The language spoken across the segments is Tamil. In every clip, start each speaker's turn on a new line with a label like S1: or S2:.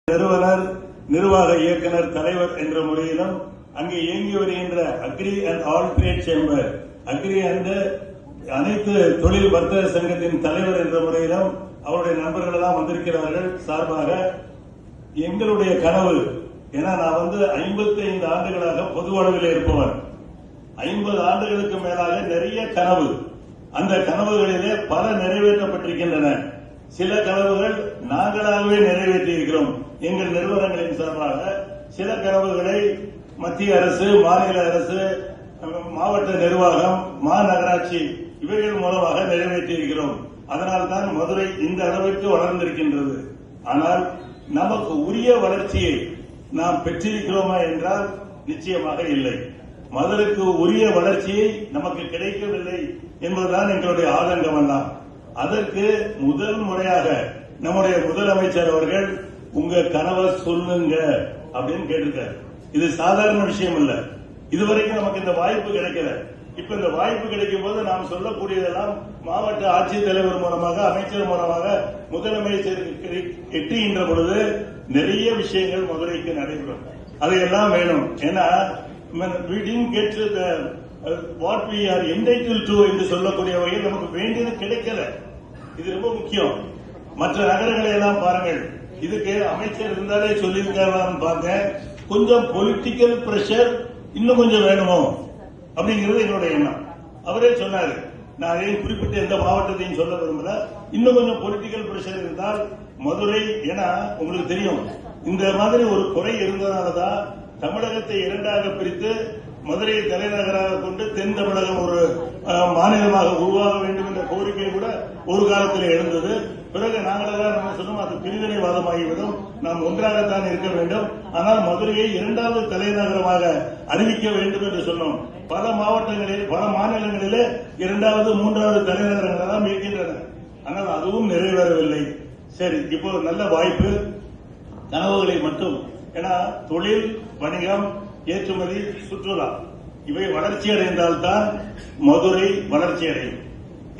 S1: நிறுவனர், நிர்வாக இயக்குனர், தலைவர் என்ற முறையிலும் அங்கே இயங்கி வருகின்ற agri and all trade chamber, agri and அனைத்து தொழில் வர்த்தக சங்கத்தின் தலைவர் என்ற முறையிலும் அவருடைய நண்பர்கள் எல்லாம் வந்திருக்கிறார்கள். சார்பாக எங்களுடைய கனவு, ஏன்னா நான் 55 ஆண்டுகளாக பொது அளவில் இருப்பவன், 50 ஆண்டுகளுக்கு மேலாக நிறைய கனவு, அந்த கனவுகளிலே பல நிறைவேற்றப்பட்டிருக்கின்றன. சில கனவுகள் நாங்களாகவே நிறைவேற்றியிருக்கிறோம். எங்கள் நிறுவனங்களின் சார்பாக சில கனவுகளை மத்திய அரசு, மாநில அரசு, மாவட்ட நிர்வாகம், மாநகராட்சி இவைகள் மூலமாக நிறைவேற்றியிருக்கிறோம். அதனால்தான் மதுரை இந்த அளவிற்கு வளர்ந்திருக்கின்றது. ஆனால் நமக்கு உரிய வளர்ச்சியை நாம் பெற்றிருக்கிறோமா என்றால் நிச்சயமாக இல்லை. மதுரைக்கு உரிய வளர்ச்சியை நமக்கு கிடைக்கவில்லை என்பதுதான் எங்களுடைய ஆதங்கம் எல்லாம். அதற்கு முதல் முறையாக நம்முடைய முதலமைச்சர் அவர்கள் உங்க கனவை சொல்லுங்க அப்படின்னு கேட்டிருக்காரு. இது சாதாரண விஷயம் இல்ல. இதுவரைக்கும் நமக்கு இந்த வாய்ப்பு கிடைக்கல. இப்ப இந்த வாய்ப்பு கிடைக்கும் போது நாம் சொல்லக்கூடியதெல்லாம் மாவட்ட ஆட்சித்தலைவர் மூலமாக, அமைச்சர் மூலமாக முதலமைச்சருக்கு எட்டுகின்ற பொழுது நிறைய விஷயங்கள் மதுரைக்கு நடைபெறும். அதையெல்லாம் வேணும். ஏன்னா we didn't get the what we are entitled to என்று சொல்லக்கூடிய வகையில் நமக்கு வேண்டியது கிடைக்கல. இது ரொம்ப முக்கியம். மற்ற நகரங்களை எல்லாம் பாருங்கள். இதுக்கு அமைச்சர் இருந்தாலே சொல்லியிருக்காரு பார்த்தேன். கொஞ்சம் பொலிட்டிக்கல் பிரஷர் இன்னும் கொஞ்சம் வேணுமோ அப்படிங்கிறது என்னோட எண்ணம். அவரே சொன்னாரு, நான் அதையும் குறிப்பிட்ட எந்த மாவட்டத்தையும் சொல்ல விரும்பல, இன்னும் கொஞ்சம் பொலிட்டிக்கல் பிரஷர் இருந்தால் மதுரை, ஏன்னா உங்களுக்கு தெரியும் இந்த மாதிரி ஒரு குறை இருந்ததாலதான் தமிழகத்தை இரண்டாக பிரித்து மதுரையை தலைநகராக கொண்டு தென் தமிழகம் ஒரு மாநிலமாக உருவாக வேண்டும் என்ற கோரிக்கை கூட ஒரு காலத்தில் எழுந்தது. பிறகு நாங்களெல்லாம் நம்ம சொன்னோம், அது பிரிவினைவாதமாகிவிடும், நாம் ஒன்றாகத்தான் இருக்க வேண்டும், ஆனால் மதுரையை இரண்டாவது தலைநகரமாக அறிவிக்க வேண்டும் என்று சொன்னோம். பல மாவட்டங்களில், பல மாநிலங்களிலே இரண்டாவது, மூன்றாவது தலைநகரங்கள் எல்லாம் இருக்கின்றன. ஆனால் அதுவும் நிறைவேறவில்லை. சரி, இப்போ நல்ல வாய்ப்பு. கனவுகளை மட்டும், ஏன்னா தொழில், வணிகம், ஏற்றுமதி, சுற்றுலா இவை வளர்ச்சி அடைந்தால்தான் மதுரை வளர்ச்சி அடையும்.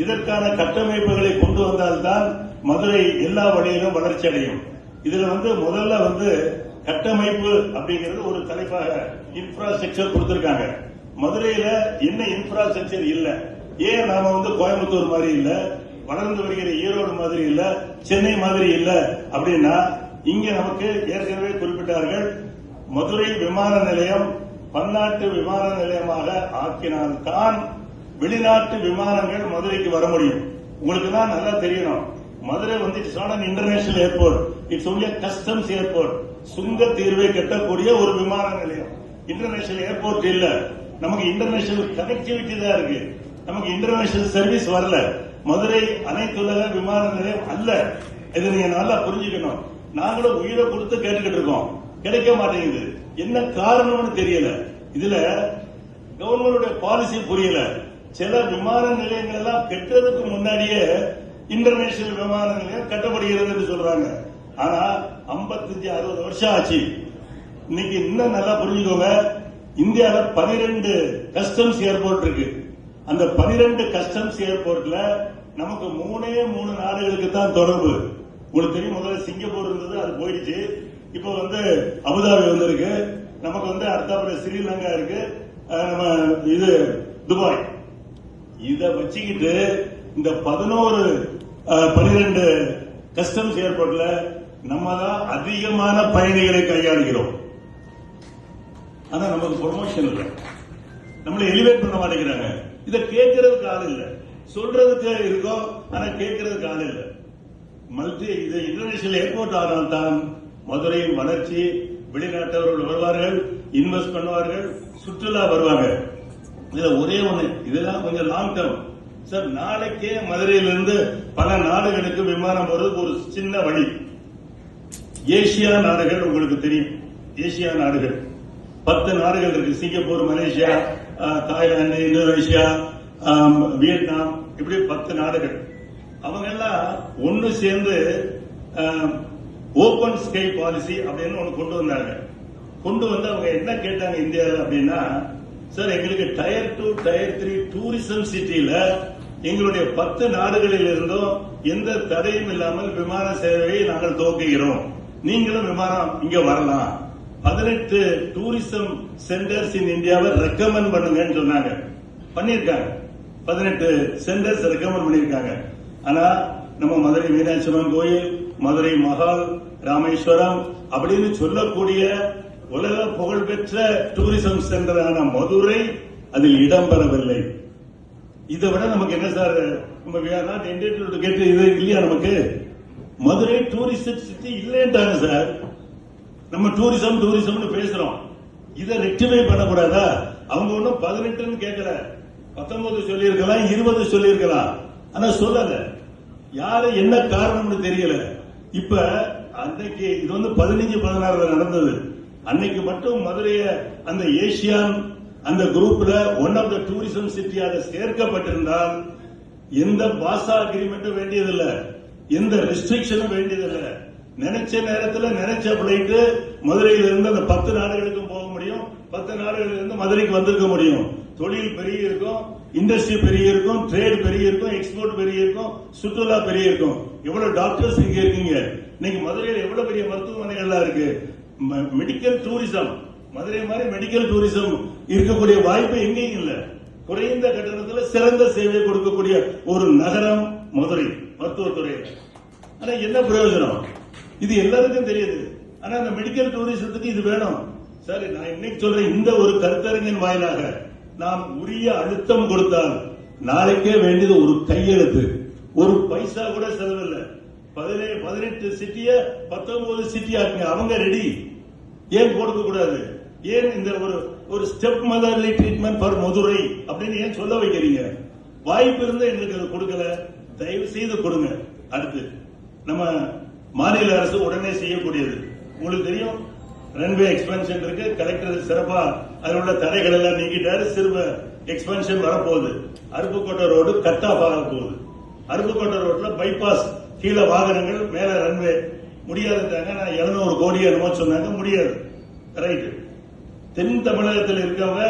S1: இதற்கான கட்டமைப்புகளை கொண்டு வந்தால்தான் மதுரை எல்லா வழியிலும் வளர்ச்சி அடையும். இதுல முதல்ல கட்டமைப்பு அப்படிங்கிறது ஒரு தலைப்பாக இன்ஃப்ராஸ்ட்ரக்சர் கொடுத்திருக்காங்க. மதுரையில என்ன இன்ஃப்ராஸ்ட்ரக்சர் இல்ல? ஏன் நாம கோயம்புத்தூர் மாதிரி இல்ல, வளர்ந்து வருகிற ஈரோடு மாதிரி இல்ல, சென்னை மாதிரி இல்ல அப்படின்னா, இங்க நமக்கு ஏற்கனவே குறிப்பிட்டார்கள், மதுரை விமான நிலையம் பன்னாட்டு விமான நிலையமாக ஆக்கினால்தான் வெளிநாட்டு விமானங்கள் மதுரைக்கு வர முடியும். உங்களுக்கு தான் நல்லா தெரியணும், Madurai it's not an international airport, it's only customs airport. சுங்க தீர்வை கட்டக்கூடிய ஒரு விமான நிலையம், இன்டர்நேஷனல் ஏர்போர்ட் இல்ல. நமக்கு இன்டர்நேஷனல் கனெக்டிவிட்டி தான் இருக்கு, நமக்கு இன்டர்நேஷனல் சர்வீஸ் வரல. மதுரை அனைத்துலக விமான நிலையம் அல்ல. இதை நீங்க நல்லா புரிஞ்சுக்கணும். நாங்களும் உயிரை கொடுத்து கேட்டுக்கிட்டு இருக்கோம், கிடைக்க மாட்டேங்குது. என்ன காரணம்னு தெரியல. இதுல கவர்மெண்டோட பாலிசி புரியல. சில விமான நிலையங்கள் எல்லாம் கெட்டதுக்கு முன்னாடியே இன்டர்நேஷனல் விமான நிலையம் கட்டப்படுகிறது சொல்றாங்க. ஆனா 55-60 வருஷம் ஆச்சு. இன்னைக்கு இன்னும் நல்லா புரிஞ்சுக்கோங்க, இந்தியாவில் 12 கஸ்டம்ஸ் ஏர்போர்ட் இருக்கு. அந்த 12 கஸ்டம்ஸ் ஏர்போர்ட்ல நமக்கு 3 நாடுகளுக்கு தான் தொடர்பு. உங்களுக்கு தெரியும், முதல்ல சிங்கப்பூர் இருந்தது, அது போயிடுச்சு. இப்போ அபுதாபி வந்திருக்கு, நமக்கு அடுத்த ஸ்ரீலங்கா இருக்கு, நம்ம இது துபாய். இத வச்சுக்கிட்டு இந்த 12 கஸ்டம்ஸ் ஏர்போர்ட்ல நம்ம தான் அதிகமான பயணிகளை கையாளுகிறோம். ஆனா நமக்கு ப்ரொமோஷன் இல்லை, நம்மளை எலிவேட் பண்ண மாட்டேங்கிறாங்க. இதை கேட்கறதுக்கு ஆள் இல்லை, சொல்றதுக்கு இருக்கோம், ஆனா கேட்கறதுக்கு ஆள் இல்லை. இது இன்டர்நேஷனல் ஏர்போர்ட் ஆனால் தான் மதுரையின் வளர்ச்சி, வெளிநாட்டவர்கள் வருவார்கள், இன்வெஸ்ட் பண்ணுவார்கள், சுற்றுலா வருவாங்க. இதுல ஒரே ஒண்ணு, இதெல்லாம் கொஞ்சம் லாங் டேர்ம் சார். நாளைக்கே மதுரையிலிருந்து பல நாடுகளுக்கு விமானம் வருவது ஒரு சின்ன வழி. ஏசியா நாடுகள் உங்களுக்கு தெரியும், ஏசியா நாடுகள் 10 நாடுகள் இருக்கு. Singapore, Malaysia, Thailand, Indonesia, Vietnam, இப்படி 10 நாடுகள். அவங்க எல்லாம் ஒன்னு சேர்ந்து ஓபன் ஸ்கை பாலிசி அப்படின்னு ஒன்று கொண்டு வந்தாங்க. கொண்டு வந்து அவங்க என்ன கேட்டாங்க இந்தியாவில் அப்படின்னா, சார் எங்களுக்கு டயர் 2, டயர் 3 டூரிசம் சிட்டியில எங்களுடைய 10 நாடுகளில் இருந்தும் எந்த தடையும் இல்லாமல் விமான சேவையை நாங்கள் துவக்குகிறோம். நீங்களும் விமானம் இங்க வரலாம். 18 டூரிசம் சென்டர்ஸ் இன் இந்தியாவை ரெக்கமெண்ட் பண்ணுங்கன்னு சொன்னாங்க. பண்ணிருக்காங்க. 18 சென்டர்ஸ் ரெக்கமெண்ட் பண்ணிருக்காங்க. ஆனா நம்ம மதுரை மீனாட்சி அம்மன் கோயில், மதுரை மஹால், ராமேஸ்வரம் அப்படின்னு சொல்லக்கூடிய உலக புகழ்பெற்ற டூரிசம் சென்டரான மதுரை அதில் இடம்பெறவில்லை. இதை விட நமக்கு என்ன சார், கேட்டு இது இல்லையா? நமக்கு மதுரை டூரிஸ்ட் சிட்டி இல்லைன்றாங்க சார். நம்ம டூரிசம் பேசுறோம். இதை ரெக்டிஃபை பண்ணக்கூடாதா? அவங்க ஒன்னும் 18 கேட்கல, 19 சொல்லியிருக்கலாம், 20 சொல்லியிருக்கலாம். ஆனா சொல்லல. யாரு என்ன காரணம்னு தெரியல. இப்ப அன்னைக்கு இது 15-16 நடந்தது. அன்னைக்கு மட்டும் மதுரைய அந்த ஏசியான் அந்த குரூப்ல ஒன் ஆஃப் த டூரிசம் சிட்டியாக சேர்க்கப்பட்டிருந்தால் எந்த பாசா அக்ரிமெண்ட்டும் வேண்டியதில்லை, எந்த ரெஸ்ட்ரிக்ஷனும் வேண்டியதில்லை. நினைச்ச நேரத்தில் நினைச்ச பிளைட் மதுரையில இருந்து அந்த 10 நாடுகளுக்கும் போக முடியும். 10 நாடுகளில் இருந்து மதுரைக்கு வந்திருக்க முடியும். தொழில் பெரிய இருக்கும், இண்டஸ்ட்ரி பெரிய இருக்கும், ட்ரேட் பெரிய இருக்கும், எக்ஸ்போர்ட் பெரிய இருக்கும், சுற்றுலா பெரிய இருக்கும். எவ்வளவு டாக்டர்ஸ் இங்க இருக்கீங்க. இன்னைக்கு மதுரையில் எவ்வளவு பெரிய மருத்துவமனைகள்லாம் இருக்கு. மெடிக்கல் டூரிசம், மதுரை மாதிரி மெடிக்கல் டூரிசம் இருக்கக்கூடிய வாய்ப்பு எங்கேயும் இல்ல. குறைந்த கட்டணத்தில் சிறந்த சேவை கொடுக்கக்கூடிய ஒரு நகரம் மதுரை மருத்துவத்துறையில். ஆனா என்ன பிரயோஜனம்? இது எல்லாருக்கும் தெரியுது. ஆனா அந்த மெடிக்கல் டூரிசத்துக்கு இது வேணும் சார். நான் இன்னைக்கு சொல்றேன், இந்த ஒரு கருத்தரங்கின் வாயிலாக நாம் உரிய அழுத்தம் கொடுத்தால் நாளைக்கே வேண்டியது ஒரு கையெழுத்து. ஒரு பைசா கூட செலவில்லை. 18 சிட்டிய 19 சிட்டி ஆக்குங்க. அவங்க ரெடி. ஏன் கொடுக்க கூடாது? ஏன் இந்த ஒரு step motherly treatment for Madurai அப்படின்னு ஏன் சொல்ல வைக்கிறீங்க? வாய்ப்பு இருந்தா எங்களுக்கு அதை கொடுக்கல, தயவு செய்து கொடுங்க. அடுத்து நம்ம மாநில அரசு உடனே செய்யக்கூடியது உங்களுக்கு தெரியும். ரன்வே எக்ஸ்பென்ஷன் இருக்கு. கலெக்டர் சிறப்பா அதில் உள்ள தடைகள் எல்லாம் நீக்கிட்டாரு. சிறுவ எக்ஸ்பென்ஷன் வரப்போகுது. அருப்புக்கோட்டை ரோடு கட் ஆஃப் ஆக போகுது. அருப்புக்கோட்டை ரோட்ல பைபாஸ் கீழே வாகனங்கள், மேல ரன்வே முடியாதுட்டாங்க. நான் 700 கோடி என்னமோ சொன்னாங்க, முடியாது. ரைட். தென் தமிழகத்தில் இருக்கவங்க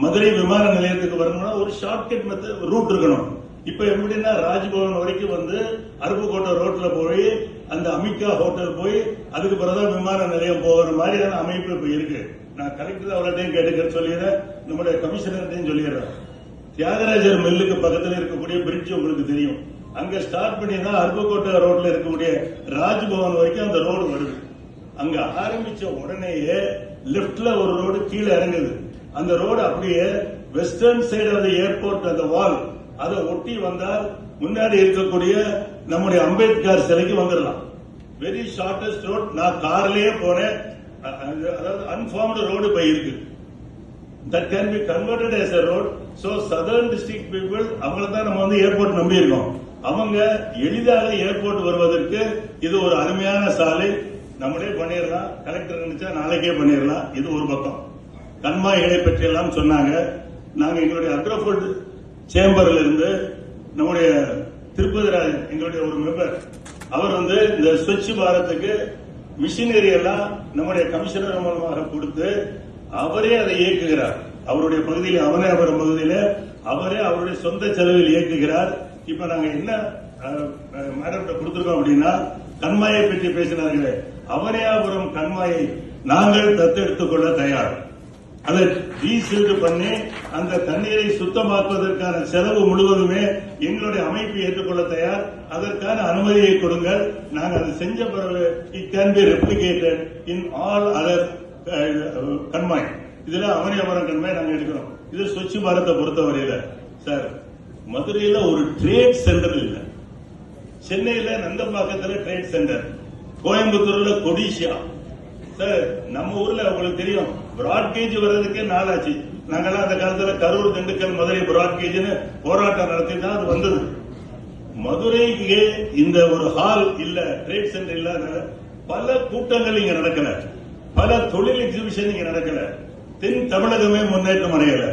S1: மதுரை விமான நிலையத்துக்கு வரணும்னா ஒரு ஷார்ட்கட் மெத்தட் ரூட் இருக்கணும். இப்ப எப்படின்னா ராஜ்பவன் வரைக்கும் வந்து அருப்புக்கோட்டை ரோட்ல போய் அந்த அமிகா ஹோட்டல் போய் அதுக்கு பிறகுதான் விமான நிலையம் போகிற மாதிரியான அமைப்பு இப்ப இருக்கு. நான் கலெக்டர் அவர்கிட்டையும் கேட்டுக்க சொல்லிடுறேன், நம்முடைய கமிஷனர்கிட்டையும் சொல்லிடுறேன். தியாகராஜர் மில்லுக்கு பக்கத்தில் இருக்கக்கூடிய பிரிட்ஜ் உங்களுக்கு தெரியும். அங்க ஸ்டார்ட் பண்ணி தான் அருப்புக்கோட்டை ரோட்ல இருக்கக்கூடிய ராஜ்பவன் வரைக்கும் அந்த ரோடு வருது. அங்க ஆரம்பிச்ச உடனேயே லெப்ட்ல ஒரு ரோடு கீழே இறங்குது. அந்த ரோடு அப்படியே western side of the airport அந்த வால் அதை ஒட்டி வந்தால் முன்னாடி இருக்கக்கூடிய நம்முடைய அம்பேத்கர் சிலைக்கு வந்துடலாம். Very shortest road. நான் கார்லயே போனேன். அதாவது அன்ஃபார்ம்டு ரோடு போய் இருக்கு. That can be converted as a road. So southern district people அவங்கள தான் நம்ம வந்து ஏர்போர்ட் நம்பி இருக்கோம். அவங்க எளிதாக ஏர்போர்ட் வருவதற்கு இது ஒரு அருமையான சாலை. நம்மளே பண்ணிடலாம். கலெக்டர் நினைச்சா நாளைக்கே பண்ணிடலாம். இது ஒரு பக்கம். கண்மாய்களை பற்றி எல்லாம் சொன்னாங்க. நாங்க எங்களுடைய அக்ரோஃபுட் சேம்பர்ல இருந்து நம்முடைய திருப்பதி ராஜன் எங்களுடைய ஒரு மெம்பர், அவர் வந்து இந்த ஸ்வச் பாரத்துக்கு மிஷினரி எல்லாம் நம்முடைய கமிஷனர் மூலமாக கொடுத்து அவரே அதை இயக்குகிறார். அவருடைய பகுதியில் அவனேபுரம் பகுதியில் அவரே அவருடைய சொந்த செலவில் இயக்குகிறார். இப்ப நாங்க என்ன மேடம் கொடுத்திருக்கோம் அப்படின்னா, கண்மாயை பற்றி பேசினார்களே, அவனேபுரம் கண்மாயை நாங்கள் தத்தெடுத்துக் கொள்ள தயார். அதை ரீசீல்டு பண்ணி அந்த தண்ணீரை சுத்தமாக்குவதற்கான செலவு முழுவதுமே எங்களுடைய அமைப்பு ஏற்றுக்கொள்ள தயார். அதற்கான அனுமதியை கொடுங்கள். நாங்கள் அதை செஞ்ச பிறகு it can be replicated in all other கண்மாய். இதுல அவனியாபுரம் கண்மாய் நாங்க எடுக்கிறோம். இது ஸ்வச் பாரத்தை பொறுத்தவரையில சார், மதுரையில ஒரு ட்ரேட் சென்டர் இல்ல. சென்னையில நந்தம்பாக்கத்துல ட்ரேட் சென்டர், கோயம்புத்தூர்ல கொடிஷியா. சார் நம்ம ஊர்ல உங்களுக்கு தெரியும், பிராட்கேஜ் வர்றதுக்கே நாளாச்சு. நாங்கெல்லாம் அந்த காலத்துல கரூர், திண்டுக்கல், மதுரை பிராட்கேஜ்னு போராட்டம் நடத்தி தான் அது வந்தது. மதுரைக்கு இந்த ஒரு ஹால் இல்ல, ட்ரேட் சென்டர் இல்லாத பல கூட்டங்கள் இங்க நடக்கல, பல தொழில் எக்ஸிபிஷன் இங்க நடக்கல. தென் தமிழகமே முன்னேற்றம் அடையல.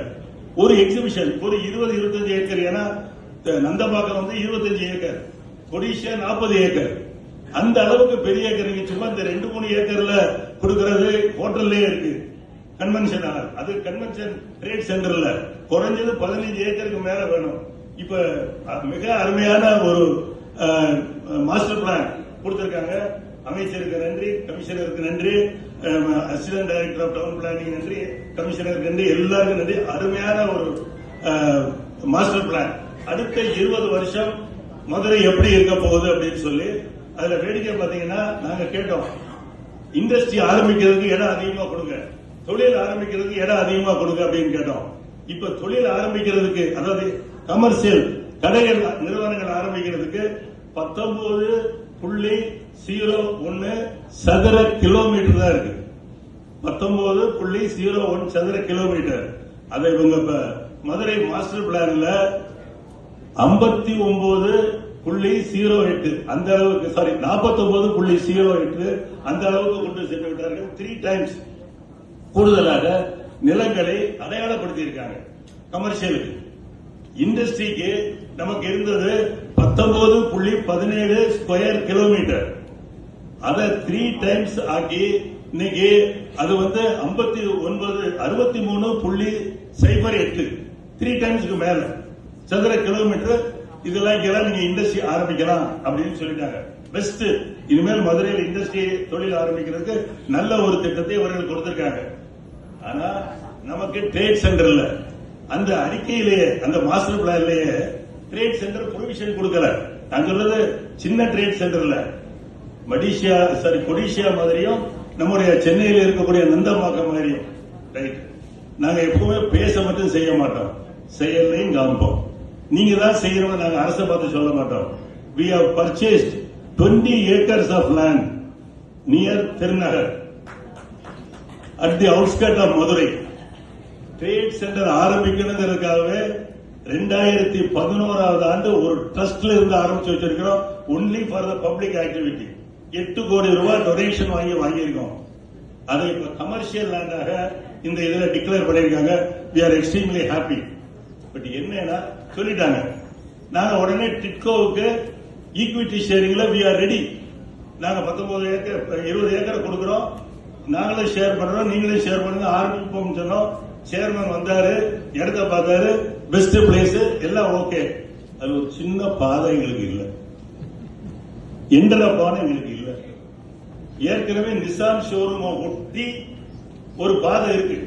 S1: ஒரு எக்ஸிபிஷன் ஒரு 20-25 ஏக்கர். ஏன்னா நந்தம்பாக்கம் வந்து 25 ஏக்கர், கொடிஷியா 40 ஏக்கர். அந்த அளவுக்கு பெரிய ஏக்கர். சும்மா இந்த 2-3 ஏக்கர்ல கொடுக்கறது ஹோட்டல்லே இருக்கு. கன்வென்ஷன் ஹால், அது கன்வென்ஷன் ட்ரேட் சென்டர்ல குறைஞ்சது 15 ஏக்கருக்கு மேல வேணும். இப்ப மிக அருமையான ஒரு மாஸ்டர் பிளான் கொடுத்திருக்காங்க. அமைச்சருக்கு நன்றி, கமிஷனருக்கு நன்றி, assistant director of town planning நன்றி, கமிஷனருக்கு நன்றி, எல்லாருக்கும் நன்றி. அருமையான ஒரு மாஸ்டர் பிளான். அடுத்த 20 வருஷம் மதுரை எப்படி இருக்க போகுது அப்படின்னு சொல்லி அதுல வேடிக்கை பாத்தீங்கன்னா நாங்க கேட்டோம், இண்டஸ்ட்ரி ஆரம்பிக்கிறதுக்கு இடம் அதிகமா கொடுங்க, தொழில் ஆரம்பிக்கிறதுக்கு இடம் அதிகமா கொடுங்க அப்படின்னு கேட்டோம். இப்ப தொழில் ஆரம்பிக்கிறதுக்கு, அதாவது கமர்ஷியல் கடைகள் நிறுவனங்கள் ஆரம்பிக்கிறதுக்கு 19.01 சதுர கிலோமீட்டர் தான் இருக்கு. 19.01 சதுர கிலோமீட்டர். அதை இவங்க இப்ப மதுரை மாஸ்டர் பிளான்ல 59.08 அந்த அளவுக்கு, சாரி 49.08 அந்த அளவுக்கு கொண்டு சென்று விட்டார்கள். 3 டைம்ஸ் கூடுதலாக நிலங்களை அடையாளப்படுத்தி இருக்காங்க கமர்ஷியலுக்கு. இண்டஸ்ட்ரிக்கு நமக்கு இருந்தது 19.17 ஸ்கொயர் கிலோமீட்டர். அதை 3 டைம்ஸ் ஆக்கி இன்னைக்கு அது 63.08 3 டைம்ஸ்க்கு மேல சதுர கிலோமீட்டர். இதெல்லாம் நீங்க இண்டஸ்ட்ரி ஆரம்பிக்கலாம் அப்படின்னு சொல்லிட்டாங்க. பெஸ்ட். இனிமேல் மதுரையில் இண்டஸ்ட்ரி தொழில் ஆரம்பிக்கிறதுக்கு நல்ல ஒரு திட்டத்தை இவர்கள் கொடுத்திருக்காங்க. ஆனா நமக்கு ட்ரேட் சென்டர்ல அந்த அறிக்கையிலேயே, அந்த மாஸ்டர் பிளான்லயே ட்ரேட் சென்டர் ப்ரொவிஷன் கொடுக்கல. நான் சொல்றது சின்ன ட்ரேட் சென்டர்ல கொடிஷியா மாதிரியும் நம்முடைய சென்னையில் இருக்கக்கூடிய நந்தம்பாக்கம் மாதிரியும். ரைட். நாங்க எப்பவுமே பேச மட்டும் செய்ய மாட்டோம், செயலையும் காமிப்போம். நீங்க தான் செய்யறோம், நாங்க அரசை பார்த்து சொல்ல மாட்டோம். We have purchased 20 acres of land near Thirunagar at the outskirts of Madurai. Trade centre ஆரம்பிக்கணுங்கிறதுக்காகவே 2011ஆவது ஆண்டு ஒரு ட்ரஸ்ட்ல இருந்து ஆரம்பிச்சு வச்சிருக்கிறோம். Only for the public activity. 8 கோடி ரூபாய் டொனேஷன் வாங்கியிருக்கோம். அதை இப்ப கமர்ஷியல் லேண்டாக இந்த இதுல டிக்ளேர் பண்ணிருக்காங்க. we are extremely happy. But என்னன்னா சொல்லிட்டாங்க, நாங்க உடனே டிட்கோவுக்கு ஈக்விட்டி ஷேரிங்ல we are ready. நாங்க 19 ஏக்கர் 20 ஏக்கர் கொடுக்கிறோம், நாங்களே ஷேர் பண்றோம், நீங்களே ஷேர் பண்ணுங்க ஆரம்பிப்போம் சொன்னோம். சேர்மன் வந்தாரு, இடத்த பார்த்தாரு, பெஸ்ட் பிளேஸ் எல்லாம் ஓகே. அது ஒரு சின்ன பாதை எங்களுக்கு இல்ல, எண்டர பாதை எங்களுக்கு இல்ல. ஏற்கனவே நிசான் ஷோரூம் ஒட்டி ஒரு பாதை இருக்கு.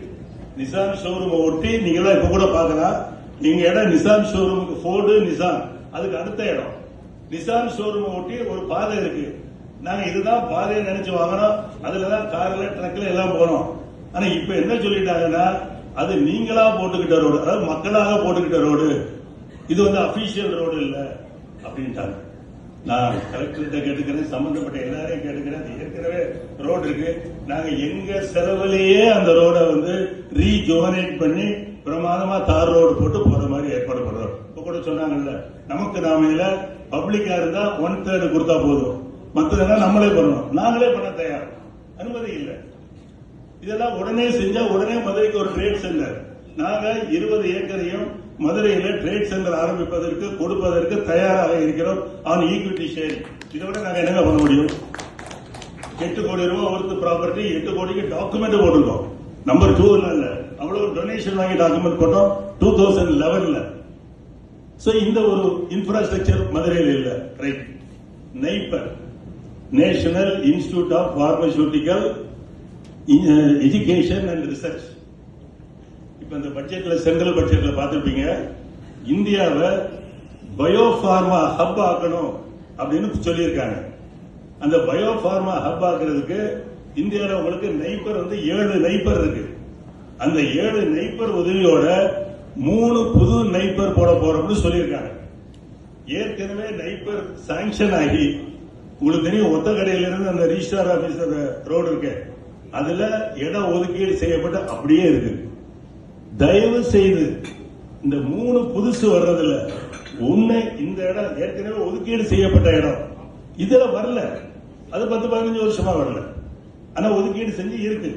S1: நிசான் ஷோரூம் ஒட்டி நீங்க எல்லாம் இப்ப கூட பாக்கலாம். நீங்க இடம் நிசான் ஷோரூமுக்கு ஃபோர்டு நிசான், அதுக்கு அடுத்த இடம் நிசான் ஷோரூம் ஒட்டி ஒரு பாதை இருக்கு. நாங்க இதுதான் பாதையை நினைச்சு வாங்கினோம், அதுலதான் கார்ல ட்ரக்ல எல்லாம் போனோம். ஆனா இப்ப என்ன சொல்லிட்டாங்கன்னா, அது நீங்களா போட்டுக்கிட்ட ரோடு, அதாவது மக்களாக போட்டுக்கிட்ட ரோடு, இது அபிஷியல் ரோடு இல்ல அப்படின்ட்டாங்க. நான் கலெக்டர்கிட்ட கேட்டுக்கிறேன், சம்பந்தப்பட்ட எல்லாரையும் கேட்டுக்கிறேன். ஏற்கனவே ரோடு இருக்கு, நாங்க எங்க செலவுலேயே அந்த ரோட ரீஜோனேட் பண்ணி பிரமாதமா தார் ரோடு போட்டு போற மாதிரி ஏற்பாடு பண்றோம். இப்ப கூட சொன்னாங்கல்ல, நமக்கு நாமையில பப்ளிக்கா இருந்தா 1/3 கொடுத்தா போதும், மற்றதெல்லாம் நம்மளே பண்ணணும். நாங்களே பண்ண தயார், அனுமதி இல்லை. இதெல்லாம் உடனே செஞ்சா உடனே மதுரைக்கு ஒரு ட்ரேட் சென்டர். நாங்க 20 ஏக்கரையும் மதுரையில ட்ரேட் சென்டர் ஆரம்பிப்பதற்கு கொடுப்பதற்கு தயாராக இருக்கிறோம். On equity share. இதை விட நாங்க என்ன பண்ண முடியும்? 8 கோடி ரூபாய் ஒருத்து ப்ராப்பர்ட்டி, 8 கோடிக்கு டாக்குமெண்ட் போட்டிருக்கோம். நம்பர் 2 இல்ல, அவ்வளவு டொனேஷன் வாங்கி டாக்குமெண்ட் போட்டோம் 2011. இந்த ஒரு இன்ஃப்ராஸ்ட்ரக்சர் மதுரையில் இல்ல. Right. NIPER, national institute of pharmaceutical education and research. இப்ப இந்த பட்ஜெட்ல, சென்ட்ரல் பட்ஜெட்ல பார்த்திருப்பீங்க, இந்தியாவை பயோபார்மா ஹப் ஆக்கணும் அப்படின்னு சொல்லியிருக்காங்க. அந்த பயோபார்மா ஹப் ஆக்குறதுக்கு இந்தியாவில் உங்களுக்கு நைப்பர் 7 நைப்பர் இருக்கு. அந்த 7 நைப்பர் உதவியோட 3 புது நைப்பர் போட போறோம்னு சொல்லியிருக்காங்க. ஏற்கனவே நைப்பர் சாங்ஷன் ஆகி, உங்களுக்கு தெரியும், ஒத்த கடையிலிருந்து அந்த ரிஜிஸ்டார் ஆபீஸ் ரோடு இருக்கு, அதுல இடம் ஒதுக்கீடு செய்யப்பட்டு அப்படியே இருக்கு. தயவு செய்து இந்த 3 புதுசு வர்றதுல ஒண்ணு, இந்த இடம் ஏற்கனவே ஒதுக்கீடு செய்யப்பட்ட இடம், இதுல வரல. அது 10-15 வருஷமா வரல, ஆனா ஒதுக்கீடு செஞ்சு இருக்கு.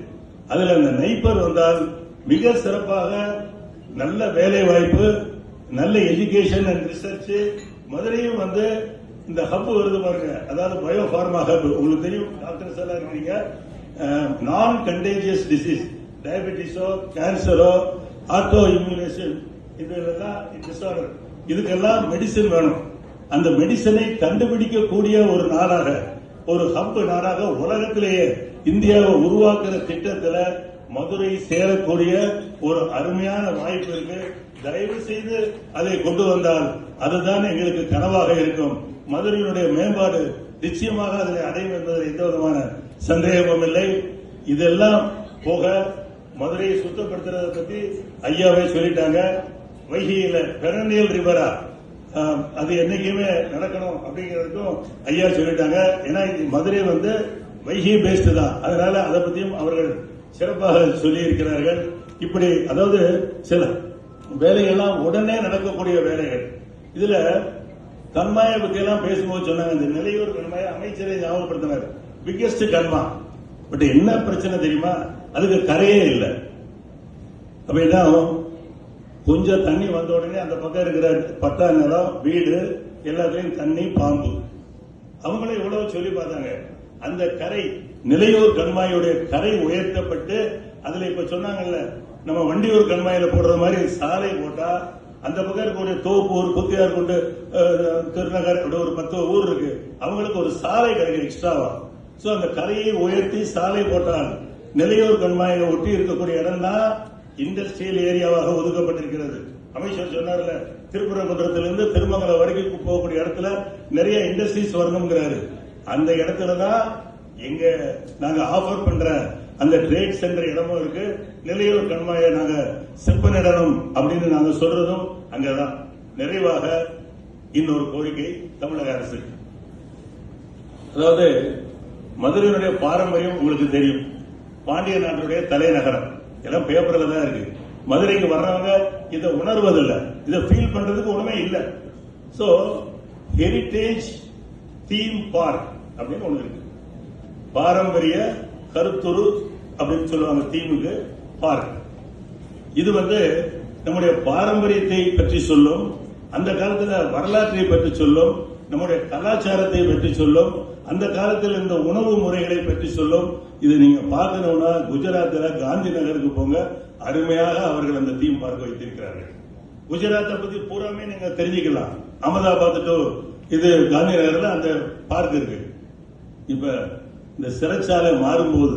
S1: அதுல அந்த நைப்பர் வந்தால் மிக சிறப்பாக நல்ல வேலை வாய்ப்பு, நல்ல எஜுகேஷன் அண்ட் ரிசர்ச். மதுரையும் இந்த ஹப் வருது பாருங்க, அதாவது பயோபார்மா ஹப். உங்களுக்கு தெரியும், டாக்டர்ஸ் எல்லாம் இருக்கீங்க, நான் கண்டேஜியஸ் டிசீஸ், டயபெட்டிஸோ கேன்சரோ ஆட்டோ இம்யூனேஷன், இதெல்லாம் டிசார்டர், இதுக்கெல்லாம் மெடிசன் வேணும். அந்த மெடிசனை கண்டுபிடிக்கக்கூடிய ஒரு நாளாக ஒரு ஹப் நாடாக உலகத்திலேயே இந்தியாவை உருவாக்குற திட்டத்தில் மதுரை சேரக்கூடிய ஒரு அருமையான வாய்ப்பு இருக்கு. தயவு செய்து அதை கொண்டு வந்தால் அதுதான் எங்களுக்கு கனவாக இருக்கும். மதுரையினுடைய மேம்பாடு நிச்சயமாக அதனை அடையும் என்பதில் எந்த விதமான சந்தேகமும் இல்லை. இதெல்லாம் போக மதுரையை சுத்தப்படுத்துறதை பத்தி ஐயாவே சொல்லிட்டாங்க. வைகையில பெரனியல் ரிவரா அது என்னைக்குமே நடக்கணும் அப்படிங்கிறதுக்கும் ஐயா சொல்லிட்டாங்க. ஏன்னா மதுரை வைகை பேஸ்டு தான், அதனால அதை பத்தியும் அவர்கள் சிறப்பாக சொல்லி இருக்கிறார்கள். இப்படி அதாவது சில வேலைகள்லாம் உடனே நடக்கக்கூடிய வேலைகள். இதுல கண்மாயை பத்தி எல்லாம் பேசும்போது சொன்னாங்க, இந்த நிலையூர் கண்மாயை அமைச்சரை ஞாபகப்படுத்தினார். பிக்கெஸ்ட் கண்மா. பட் என்ன பிரச்சனை தெரியுமா, அதுக்கு கரையே இல்லை. அப்ப என்ன ஆகும், கொஞ்சம் தண்ணி வந்த உடனே அந்த பக்கம் இருக்கிற பட்டா நிலம், வீடு எல்லாத்துலயும் தண்ணி, பாம்பு. அவங்களே எவ்வளவு சொல்லி பார்த்தாங்க. அந்த கரை நிலையூர் கண்மாயுடைய கரை உயர்த்தப்பட்டு அதுல இப்ப சொன்னாங்கல்ல, நம்ம வண்டியூர் கண்மாயில போடுற மாதிரி சாலை போட்டா அந்த பக்கம் இருக்கக்கூடிய தோப்பூர், குத்தியார் கொண்டு, திருநகர் ஒரு 10 ஊர் இருக்கு, அவங்களுக்கு ஒரு சாலை கிடைக்கும் எக்ஸ்ட்ராவா. சோ அந்த கரையை உயர்த்தி சாலை போட்டால் நிலையூர் கண்மாயில ஒட்டி இருக்கக்கூடிய இடம் தான் இண்டஸ்ட்ரியல் ஏரியாவாக ஒதுக்கப்பட்டிருக்கிறது. அமைச்சர் சொன்னார்ல, திருப்பரங்குன்றத்திலிருந்து திருமங்கலம் வரைக்கும் போகக்கூடிய இடத்துல நிறைய இண்டஸ்ட்ரீஸ் வரணுங்கிறாரு. அந்த இடத்துலதான் எங்க நாங்க ஆஃபர் பண்ற அந்த ட்ரேட் சென்டர் இடமும் இருக்கு. நிலையூர் கண்மாயை நாங்க செப்பனிடணும் அப்படின்னு நாங்க சொல்றதும் அங்கதான். நிறைவாக இன்னொரு கோரிக்கை தமிழக அரசு. அதாவது மதுரையினுடைய பாரம்பரியம் உங்களுக்கு தெரியும், பாண்டிய நாட்டுடைய தலைநகரம், எல்லாம் பேப்பர்ல தான் இருக்கு. மதுரைக்கு வர்றவங்க இதை உணர்வதில்லை, இதை ஃபீல் பண்றதுக்கு ஒண்ணுமே இல்லை. சோ ஹெரிட்டேஜ் தீம் பார்க் அப்படின்னு ஒண்ணு இருக்கு. பாரம்பரிய கருத்துரு அப்படின்னு சொல்லுவாங்க தீமுக்கு பார்க். இது நம்முடைய பாரம்பரியத்தை பற்றி சொல்லும், அந்த காலத்துல வரலாற்றை பற்றி சொல்லும், நம்முடைய கலாச்சாரத்தை பற்றி சொல்லும், அந்த காலத்தில் இந்த உணவு முறைகளை பற்றி சொல்லும். இது நீங்க பார்க்கணும்னா குஜராத்ல காந்தி நகருக்கு போங்க, அருமையாக அவர்கள் அந்த தீம் பார்க் வைத்திருக்கிறார்கள். குஜராத்தை பத்தி பூராமே நீங்க தெரிஞ்சுக்கலாம். அகமதாபாத் டு இது காந்தி நகர்ல அந்த பார்க் இருக்கு. இப்ப இந்த சிறைச்சாலை மாறும்போது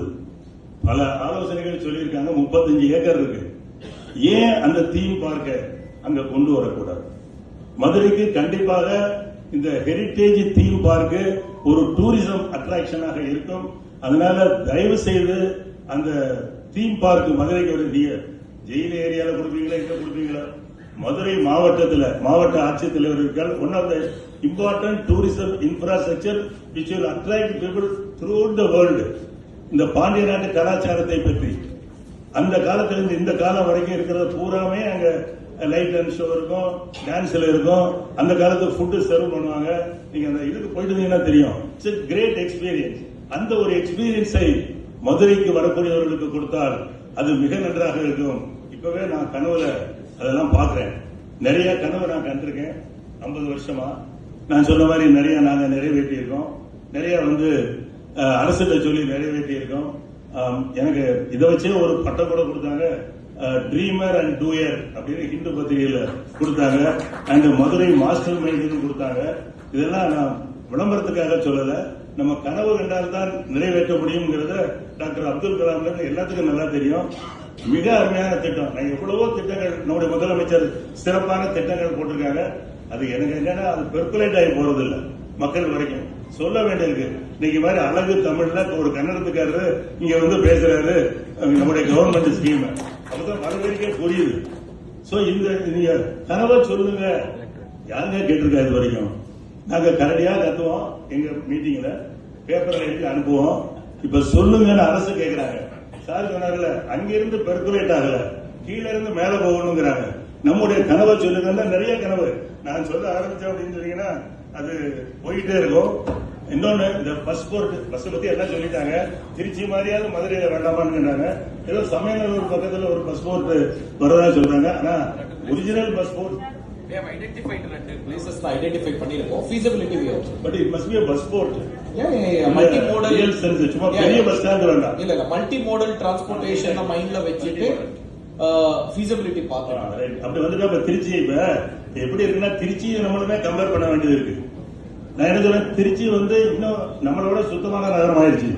S1: பல ஆலோசனைகள் சொல்லியிருக்காங்க. 35 ஏக்கர் இருக்கு. ஏன் அந்த தீம் பார்க்க அங்க கொண்டு வரக்கூடாது? மதுரைக்கு கண்டிப்பாக இந்த ஹெரிட்டேஜ் தீம் பார்க் ஒரு டூரிசம் அட்ராக்ஷனாக இருக்கும். அதனால தயவு செய்து அந்த தீம் பார்க் மதுரைக்கு ஒரு ஜெயில் ஏரியால கொடுப்பீங்களா, எங்க கொடுப்பீங்களா? மதுரை மாவட்டத்தில் மாவட்ட ஆட்சித்தலைவர்கள் one of the important tourism infrastructure which will attract people throughout the world. இந்த பாண்டிய நாட்டு கலாச்சாரத்தை பற்றி அந்த காலத்திலிருந்து இந்த காலம் வரைக்கும் இருக்கிறது பூராமே அங்க லைட் அண்ட் ஷோ இருக்கும், டான்ஸ்ல இருக்கும். அந்த காலத்து ஃபுட் சர்வ் பண்ணுவாங்க. நீங்க அந்த இதுக்கு போயிட்டு தெரியும். It's great experience. அந்த ஒரு எக்ஸ்பீரியன்ஸை மதுரைக்கு வரக்கூடியவர்களுக்கு கொடுத்தால் அது மிக நன்றாக இருக்கும். இப்பவே நான் கனவுல அதெல்லாம் பாக்குறேன். நிறைய கனவு நான் கண்டிருக்கேன் 50 வருஷமா. நான் சொன்ன மாதிரி நிறைய நாங்க நிறைவேற்றி இருக்கோம். நிறைய அரசுல சொல்லி நிறைவேற்றி இருக்கோம். எனக்கு இதை வச்சே ஒரு பட்டம் கூட கொடுத்தாங்க, ட்ரீமர் அண்ட் டூயர் அப்படின்னு ஹிந்து பத்திரிகையில கொடுத்தாங்க. அண்ட் மதுரை மாஸ்டர் மைண்ட் கொடுத்தாங்க. இதெல்லாம் நான் விளம்பரத்துக்காக சொல்லல, நம்ம கனவு கண்டால் தான் நிறைவேற்ற முடியுங்கிறத டாக்டர் அப்துல் கலாம் எல்லாத்துக்கும் நல்லா தெரியும். மிக அருமையான திட்டம். நான் எவ்வளவோ திட்டங்கள் நம்முடைய முதலமைச்சர் சிறப்பான திட்டங்கள் போட்டிருக்காங்க. அது எனக்கு என்னன்னா அது பெர்குலேட் ஆகி போறது இல்லை, மக்கள் வரைக்கும் சொல்ல வேண்டியிருக்கு. இன்னைக்கு மாதிரி அழகு தமிழ்ல ஒரு கன்னடத்துக்காரரு இங்க பேசுறாரு நம்முடைய கவர்மெண்ட் ஸ்கீம், அப்பதான் வரவேற்கே புரியுது. சோ இந்த நீங்க கனவை சொல்லுங்க. யாருங்க கேட்டிருக்கா இது வரைக்கும்? நாங்க கரடியா கத்துவோம், எங்க மீட்டிங்ல பேப்பர்ல எழுதி அனுப்புவோம். இப்ப சொல்லுங்கன்னு அரசு கேட்கிறாங்க. சார் சொன்னார்ல, அங்கிருந்து பெர்குலேட் ஆகல, கீழ இருந்து மேல போகணுங்கிறாங்க. நம்முடைய கனவை சொல்லுங்க. நிறைய கனவு நான் சொல்ல ஆரம்பிச்சேன் அப்படின்னு சொன்னீங்கன்னா அது போயிட்டே இருக்கும். இன்னொன்னு, இந்த பஸ்போர்ட் பஸ் பத்தி எல்லாம் சொல்லிட்டாங்க. திருச்சி மாதிரியாவது மதுரையில வேண்டாமான்னு ஏதோ சமயநல்லூர் பக்கத்துல ஒரு பஸ்போர்ட் வரதா சொல்றாங்க. ஆனா ஒரிஜினல் பஸ்போர்ட்
S2: ஐடென்டிஃபை பண்ணிருக்கோம். feasibility we also,
S1: but it must be a bus port.
S2: Multi modal
S1: சும்மா பெரிய பஸ் ஸ்டாண்ட் வேண்டாம்.
S2: இல்ல மல்டி மோடல் டிரான்ஸ்போர்ட்டேஷன் மைண்ட்ல வச்சிட்டு feasibility பார்த்தோம்.
S1: அப்படி வந்துட்டா இப்ப திருச்சி இப்ப எப்படி இருக்குன்னா திருச்சி நம்மளுமே கம்பேர் பண்ண வேண்டியது இருக்கு. நான் என்ன சொல்றேன், திருச்சி இன்னும் நம்மளோட சுத்தமான நகரம் ஆயிடுச்சு.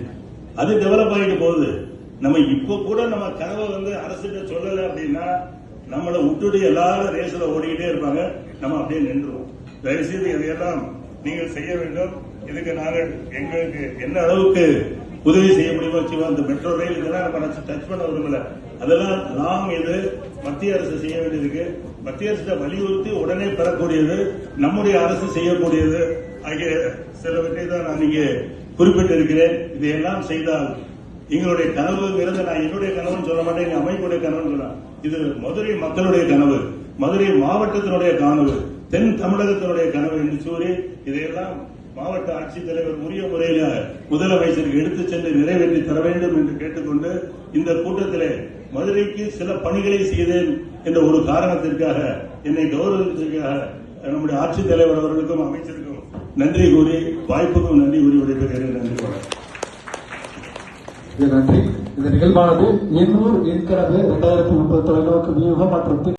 S1: அது டெவலப் ஆகிட்டு போகுது. நம்ம இப்ப கூட நம்ம கனவை அரசுகிட்ட சொல்லல அப்படின்னா நம்மளை விட்டுட்டு எல்லாரும் ரேஸ்ல ஓடிக்கிட்டே இருப்பாங்க. நம்ம அப்படியே நின்றுவோம். தயவுசெய்து இதையெல்லாம் நீங்கள் செய்ய வேண்டும். இதுக்கு நாங்கள் எங்களுக்கு என்ன அளவுக்கு உதவி செய்ய முடியுமோ செய்வோம். அந்த மெட்ரோ ரயில் இதெல்லாம் நம்ம டச் பண்ண விரும்பல. அதெல்லாம் நாம் இது மத்திய அரசு செய்ய வேண்டியிருக்கு. மத்திய அரசு வலியுறுத்தி உடனே பெறக்கூடியது, நம்முடைய அரசு செய்யக்கூடியது ஆகிய சிலவற்றை தான் நான் இங்கே குறிப்பிட்டிருக்கிறேன். இதையெல்லாம் செய்தால் எங்களுடைய கனவுங்கிறது, நான் என்னுடைய கனவுன்னு சொல்ல மாட்டேன், எங்க அமைப்புடைய கனவுன்னு சொல்லலாம். இது மதுரை மக்களுடைய கனவு, மதுரை மாவட்டத்தினுடைய கனவு, தென் தமிழகத்தினுடைய கனவு என்று கூறி இதையெல்லாம் மாவட்ட ஆட்சித்தலைவர் உரிய முறையில் முதலமைச்சருக்கு எடுத்துச் சென்று நிறைவேற்றி தர வேண்டும் என்று கேட்டுக்கொண்டு, இந்த கூட்டத்திலே மதுரைக்கு சில பணிகளை செய்தேன் என்ற ஒரு காரணத்திற்காக என்னை கௌரவித்ததற்காக நம்முடைய ஆட்சித்தலைவர் அவர்களுக்கும் அமைச்சருக்கும் நன்றி கூறி, வாய்ப்புக்கும் நன்றி கூறி விடைபெறுகிறேன். நன்றி வணக்கம்.
S3: நன்றி. இந்த நிகழ்வானது எண்ணூர் இருக்கிறது 2030 தொலைநோக்கு வியூகம் மற்றும்